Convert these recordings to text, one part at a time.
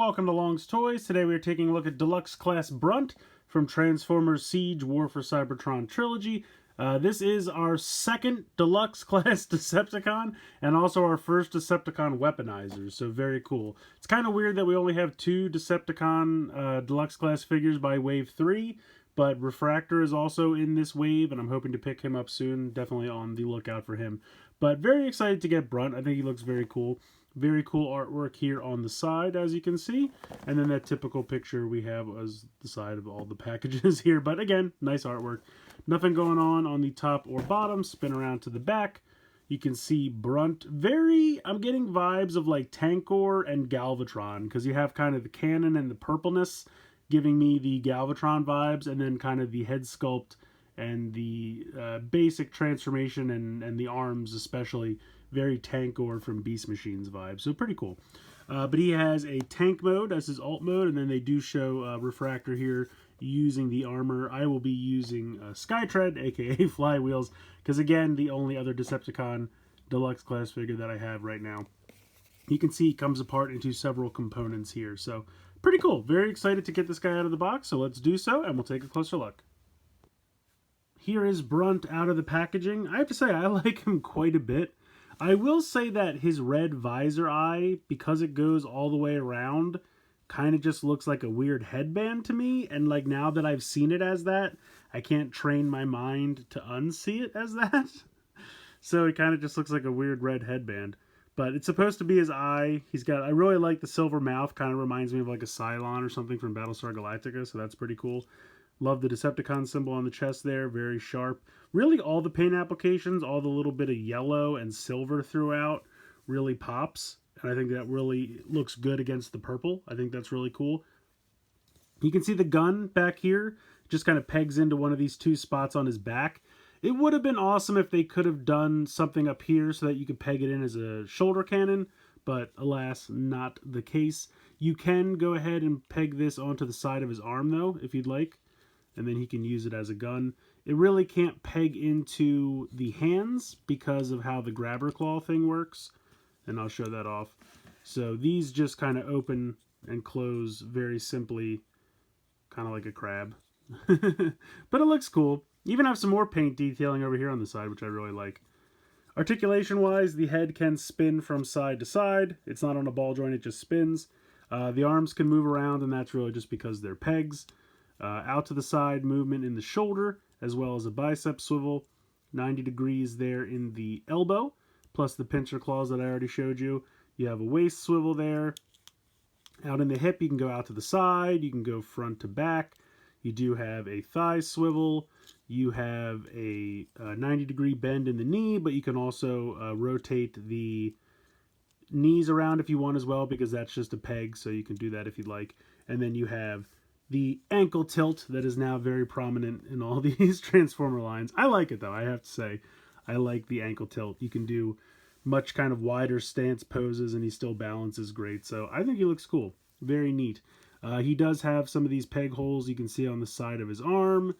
welcome to Long's Toys. Today we are taking a look at Deluxe Class Brunt from Transformers Siege War for Cybertron Trilogy. This is our second Deluxe Class Decepticon and also our first Decepticon Weaponizer, so very cool. It's kind of weird that we only have two Decepticon Deluxe Class figures by Wave 3, but Refractor is also in this wave, and I'm hoping to pick him up soon. Definitely on the lookout for him. But very excited to get Brunt. I think he looks very cool. Very cool artwork here on the side, as you can see. And then that typical picture we have as the side of all the packages here. But again, nice artwork. Nothing going on the top or bottom. Spin around to the back. You can see Brunt. I'm getting vibes of like Tankor and Galvatron, because you have kind of the cannon and the purpleness giving me the Galvatron vibes, and then kind of the head sculpt and the basic transformation and the arms especially. Very Tankor from Beast Machines vibe, so pretty cool. But he has a tank mode as his alt mode, and then they do show Refractor here using the armor. I will be using Skytread, aka Flywheels, because again, the only other Decepticon Deluxe Class figure that I have right now. You can see it comes apart into several components here, so pretty cool. Very excited to get this guy out of the box, so let's do so, and we'll take a closer look. Here is Brunt out of the packaging. I have to say, I like him quite a bit. I will say that his red visor eye, because it goes all the way around, kind of just looks like a weird headband to me. And like now that I've seen it as that, I can't train my mind to unsee it as that. So it kind of just looks like a weird red headband. But it's supposed to be his eye. I really like the silver mouth. Kind of reminds me of like a Cylon or something from Battlestar Galactica. So that's pretty cool. Love the Decepticon symbol on the chest there. Very sharp. Really all the paint applications, all the little bit of yellow and silver throughout really pops. And I think that really looks good against the purple. I think that's really cool. You can see the gun back here. Just kind of pegs into one of these two spots on his back. It would have been awesome if they could have done something up here so that you could peg it in as a shoulder cannon. But alas, not the case. You can go ahead and peg this onto the side of his arm though, if you'd like. And then he can use it as a gun. It really can't peg into the hands because of how the grabber claw thing works. And I'll show that off. So these just kind of open and close very simply, kind of like a crab. But it looks cool. Even have some more paint detailing over here on the side, which I really like. Articulation-wise, the head can spin from side to side. It's not on a ball joint, it just spins. The arms can move around, and that's really just because they're pegs. Out to the side movement in the shoulder, as well as a bicep swivel, 90 degrees there in the elbow, plus the pincher claws that I already showed you. You have a waist swivel there. Out in the hip, you can go out to the side, you can go front to back. You do have a thigh swivel. You have a 90-degree bend in the knee, but you can also rotate the knees around if you want as well, because that's just a peg, so you can do that if you'd like. And then you have the ankle tilt that is now very prominent in all these Transformer lines. I like it though, I have to say. I like the ankle tilt. You can do much kind of wider stance poses and he still balances great. So I think he looks cool. Very neat. He does have some of these peg holes you can see on the side of his arm,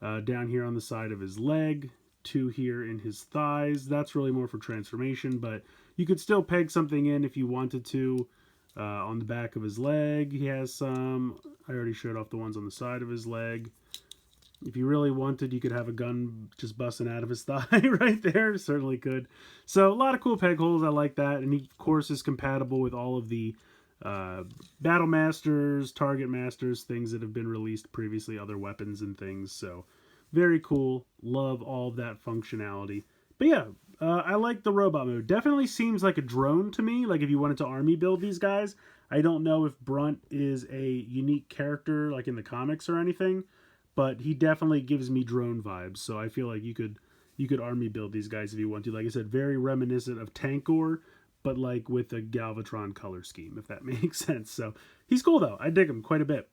down here on the side of his leg, two here in his thighs. That's really more for transformation, but you could still peg something in if you wanted to. On the back of his leg, he has some. I already showed off the ones on the side of his leg. If you really wanted, you could have a gun just busting out of his thigh right there. Certainly could. So a lot of cool peg holes. I like that. And he, of course, is compatible with all of the Battle Masters, Target Masters, things that have been released previously, other weapons and things. So very cool. Love all of that functionality. But yeah, I like the robot mode. Definitely seems like a drone to me, like if you wanted to army build these guys. I don't know if Brunt is a unique character like in the comics or anything, but he definitely gives me drone vibes. So I feel like you could army build these guys if you want to. Like I said, very reminiscent of Tankor, but like with a Galvatron color scheme, if that makes sense. So he's cool though. I dig him quite a bit.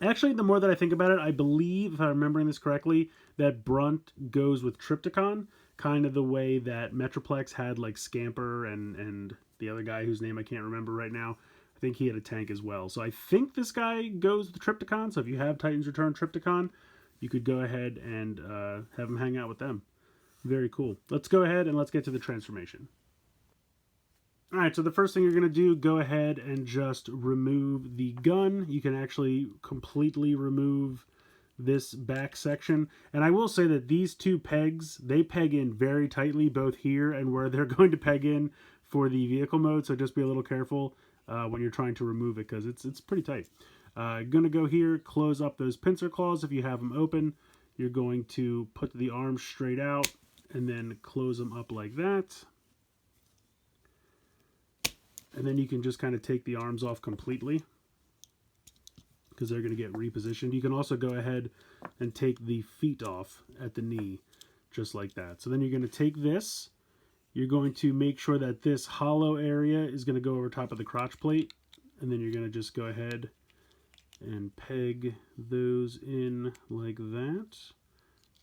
Actually, the more that I think about it, I believe, if I'm remembering this correctly, that Brunt goes with Trypticon, kind of the way that Metroplex had like Scamper and the other guy whose name I can't remember right now. I think he had a tank as well. So I think this guy goes with Trypticon. So if you have Titans Return Trypticon, you could go ahead and have him hang out with them. Very cool. Let's go ahead and let's get to the transformation. All right, so the first thing you're going to do, go ahead and just remove the gun. You can actually completely remove this back section. And I will say that these two pegs, they peg in very tightly, both here and where they're going to peg in for the vehicle mode. So just be a little careful when you're trying to remove it, because it's pretty tight. Going to go here, close up those pincer claws if you have them open. You're going to put the arms straight out and then close them up like that. And then you can just kind of take the arms off completely, because they're going to get repositioned. You can also go ahead and take the feet off at the knee, just like that. So then you're going to take this. You're going to make sure that this hollow area is going to go over top of the crotch plate. And then you're going to just go ahead and peg those in like that.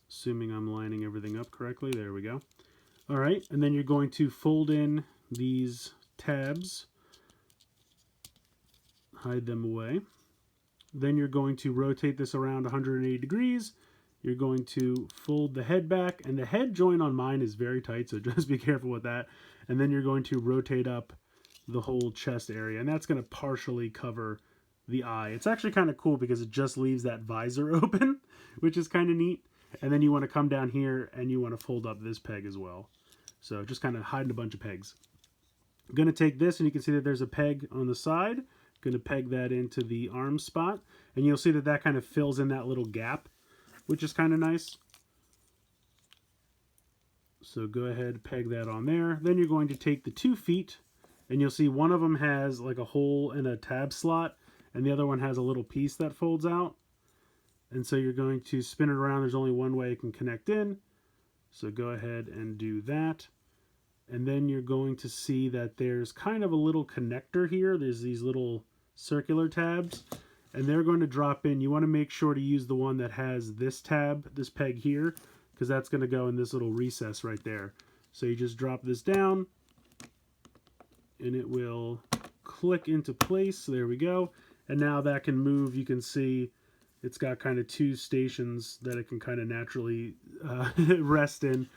Assuming I'm lining everything up correctly. There we go. All right, and then you're going to fold in these tabs, hide them away. Then you're going to rotate this around 180 degrees. You're going to fold the head back, and the head joint on mine is very tight, so just be careful with that. And then you're going to rotate up the whole chest area, and that's going to partially cover the eye. It's actually kind of cool because it just leaves that visor open, which is kind of neat. And then you want to come down here and you want to fold up this peg as well. So just kind of hiding a bunch of pegs. I'm going to take this, and you can see that there's a peg on the side. Going to peg that into the arm spot, and you'll see that that kind of fills in that little gap, which is kind of nice. So go ahead, peg that on there. Then you're going to take the 2 feet, and you'll see one of them has like a hole in a tab slot, and the other one has a little piece that folds out. And so you're going to spin it around. There's only one way it can connect in. So go ahead and do that. And then you're going to see that there's kind of a little connector here. There's these little circular tabs, and they're going to drop in. You want to make sure to use the one that has this tab, this peg here, because that's going to go in this little recess right there. So you just drop this down, and it will click into place. So there we go. And now that can move. You can see it's got kind of 2 stations that it can kind of naturally rest in.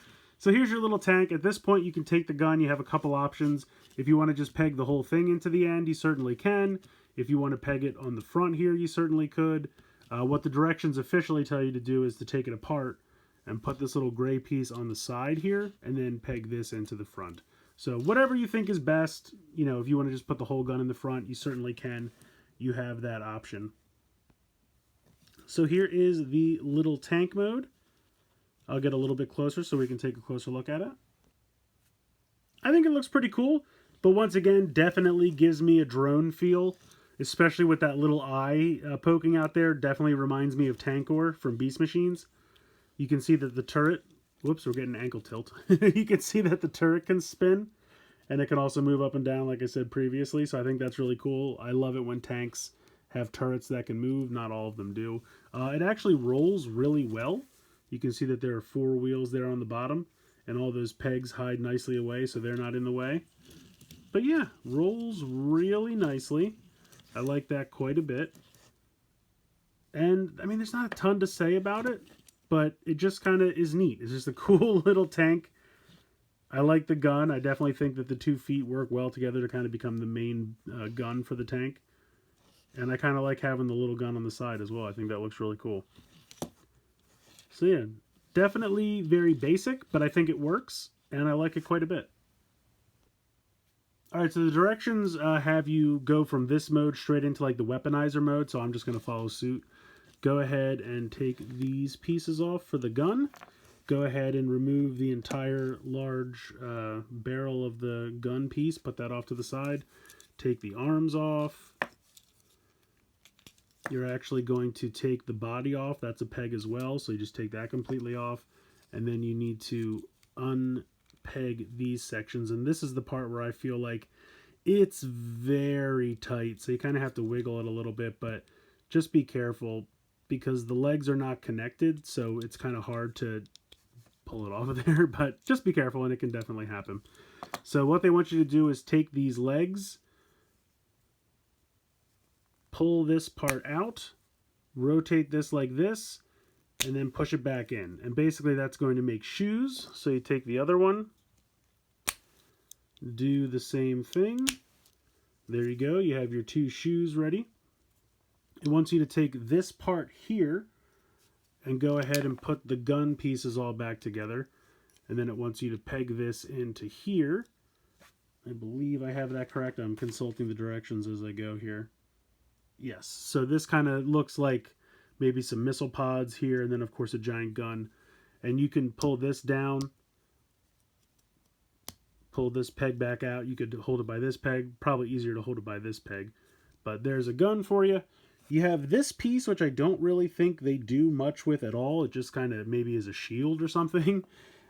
So here's your little tank. At this point, you can take the gun. You have a couple options. If you want to just peg the whole thing into the end, you certainly can. If you want to peg it on the front here, you certainly could. What the directions officially tell you to do is to take it apart and put this little gray piece on the side here, and then peg this into the front. So whatever you think is best, you know, if you want to just put the whole gun in the front, you certainly can. You have that option. So here is the little tank mode. I'll get a little bit closer so we can take a closer look at it. I think it looks pretty cool, but once again, definitely gives me a drone feel, especially with that little eye poking out there. Definitely reminds me of Tankor from Beast Machines. You can see that the turret, whoops, we're getting ankle tilt. You can see that the turret can spin, and it can also move up and down like I said previously, so I think that's really cool. I love it when tanks have turrets that can move. Not all of them do. It actually rolls really well. You can see that there are 4 wheels there on the bottom, and all those pegs hide nicely away so they're not in the way. But yeah, rolls really nicely. I like that quite a bit. And I mean, there's not a ton to say about it, but it just kind of is neat. It's just a cool little tank. I like the gun. I definitely think that the 2 feet work well together to kind of become the main gun for the tank. And I kind of like having the little gun on the side as well. I think that looks really cool. So yeah, definitely very basic, but I think it works, and I like it quite a bit. Alright, so the directions have you go from this mode straight into like the Weaponizer mode, so I'm just going to follow suit. Go ahead and take these pieces off for the gun. Go ahead and remove the entire large barrel of the gun piece, put that off to the side. Take the arms off. You're actually going to take the body off. That's a peg as well, so you just take that completely off. And then you need to unpeg these sections. And this is the part where I feel like it's very tight, so you kind of have to wiggle it a little bit, but just be careful because the legs are not connected, so it's kind of hard to pull it off of there, but just be careful and it can definitely happen. So what they want you to do is take these legs, pull this part out, rotate this like this, and then push it back in. And basically that's going to make shoes. So you take the other one, do the same thing. There you go. You have your two shoes ready. It wants you to take this part here and go ahead and put the gun pieces all back together. And then it wants you to peg this into here. I believe I have that correct. I'm consulting the directions as I go here. Yes, so this kind of looks like maybe some missile pods here, and then of course a giant gun. And you can pull this down, pull this peg back out. You could hold it by this peg. Probably easier to hold it by this peg. But there's a gun for you. You have this piece, which I don't really think they do much with at all. It just kind of maybe is a shield or something.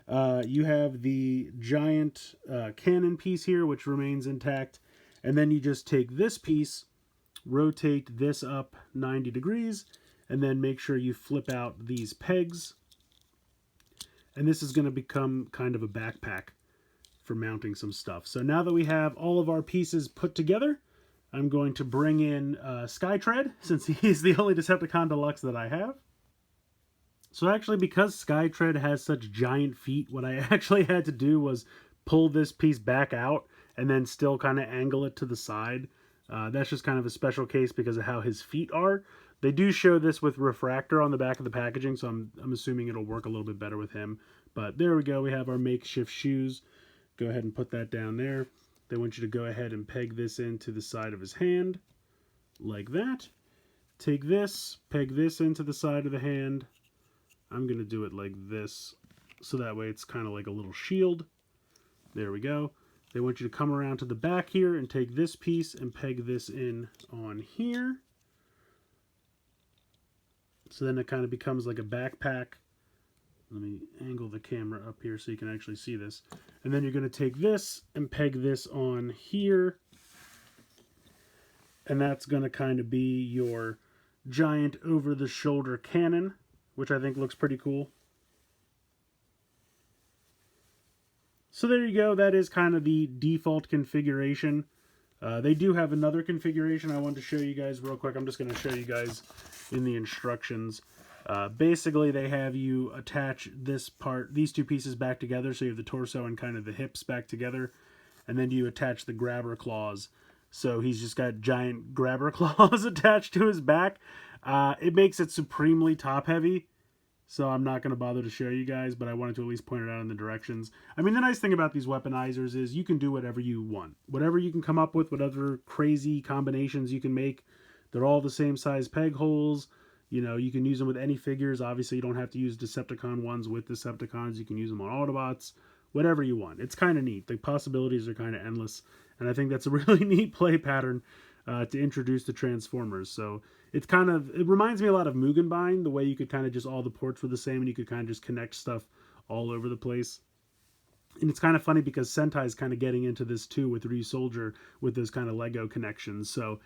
You have the giant cannon piece here, which remains intact. And then you just take this piece, rotate this up 90 degrees, and then make sure you flip out these pegs. And this is going to become kind of a backpack for mounting some stuff. So now that we have all of our pieces put together, I'm going to bring in Skytread, since he's the only Decepticon Deluxe that I have. So actually, because Skytread has such giant feet, what I actually had to do was pull this piece back out and then still kind of angle it to the side. That's just kind of a special case because of how his feet are. They do show this with refractor on the back of the packaging, so I'm assuming it'll work a little bit better with him. But there we go. We have our makeshift shoes. Go ahead and put that down there. They want you to go ahead and peg this into the side of his hand, like that. Take this, peg this into the side of the hand. I'm going to do it like this, so that way it's kind of like a little shield. There we go. They want you to come around to the back here and take this piece and peg this in on here. So then it kind of becomes like a backpack. Let me angle the camera up here so you can actually see this. And then you're going to take this and peg this on here. And that's going to kind of be your giant over-the-shoulder cannon, which I think looks pretty cool. So there you go. That is kind of the default configuration. They do have another configuration I wanted to show you guys real quick. I'm just going to show you guys in the instructions. Basically, they have you attach this part, these two pieces back together. So you have the torso and kind of the hips back together. And then you attach the grabber claws. So he's just got giant grabber claws attached to his back. It makes it supremely top heavy. So I'm not going to bother to show you guys, but I wanted to at least point it out in the directions. I mean, the nice thing about these weaponizers is you can do whatever you want. Whatever you can come up with, whatever crazy combinations you can make. They're all the same size peg holes. You know, you can use them with any figures. Obviously, you don't have to use Decepticon ones with Decepticons. You can use them on Autobots. Whatever you want. It's kind of neat. The possibilities are kind of endless. And I think that's a really neat play pattern to introduce the Transformers. So it's kind of, it reminds me a lot of Mugenbein, the way you could kind of just, all the ports were the same and you could kind of just connect stuff all over the place. And it's kind of funny because Sentai is kind of getting into this too with Ryusoulger with those kind of Lego connections. So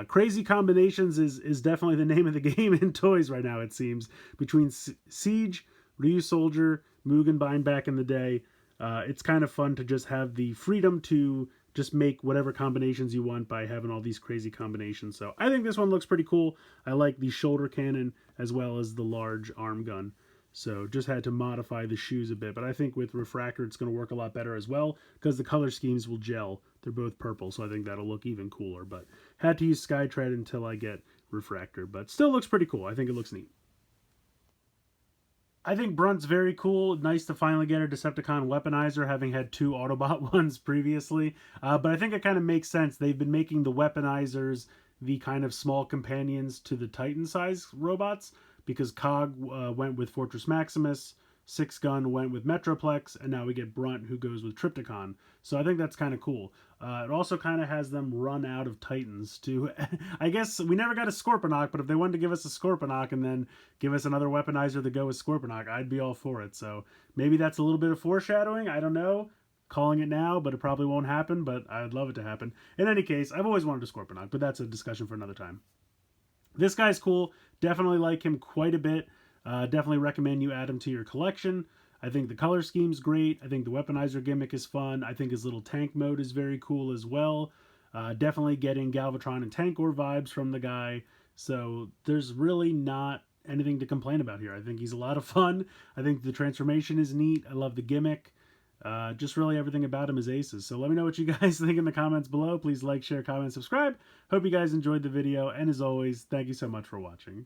crazy combinations is definitely the name of the game in toys right now, it seems. Between Siege, Ryusoulger, Mugenbein back in the day, it's kind of fun to just have the freedom to just make whatever combinations you want by having all these crazy combinations. So I think this one looks pretty cool. I like the shoulder cannon as well as the large arm gun. So just had to modify the shoes a bit. But I think with refractor, it's going to work a lot better as well because the color schemes will gel. They're both purple, so I think that'll look even cooler. But had to use Skytread until I get refractor. But still looks pretty cool. I think it looks neat. I think Brunt's very cool. Nice to finally get a Decepticon Weaponizer, having had two Autobot ones previously. But I think it kind of makes sense. They've been making the Weaponizers the kind of small companions to the Titan-sized robots, because Cog went with Fortress Maximus, Six Gun went with Metroplex, and now we get Brunt, who goes with Trypticon. So I think that's kind of cool. It also kind of has them run out of Titans to, I guess we never got a Scorponok, but if they wanted to give us a Scorponok and then give us another Weaponizer to go with Scorponok, I'd be all for it. So maybe that's a little bit of foreshadowing. I don't know. Calling it now, but it probably won't happen, but I'd love it to happen. In any case, I've always wanted a Scorponok, but that's a discussion for another time. This guy's cool. Definitely like him quite a bit. Definitely recommend you add him to your collection. I think the color scheme's great. I think the Weaponizer gimmick is fun. I think his little tank mode is very cool as well. Definitely getting Galvatron and Tankor vibes from the guy. So there's really not anything to complain about here. I think he's a lot of fun. I think the transformation is neat. I love the gimmick. Just really everything about him is aces. So let me know what you guys think in the comments below. Please like, share, comment, subscribe. Hope you guys enjoyed the video. And as always, thank you so much for watching.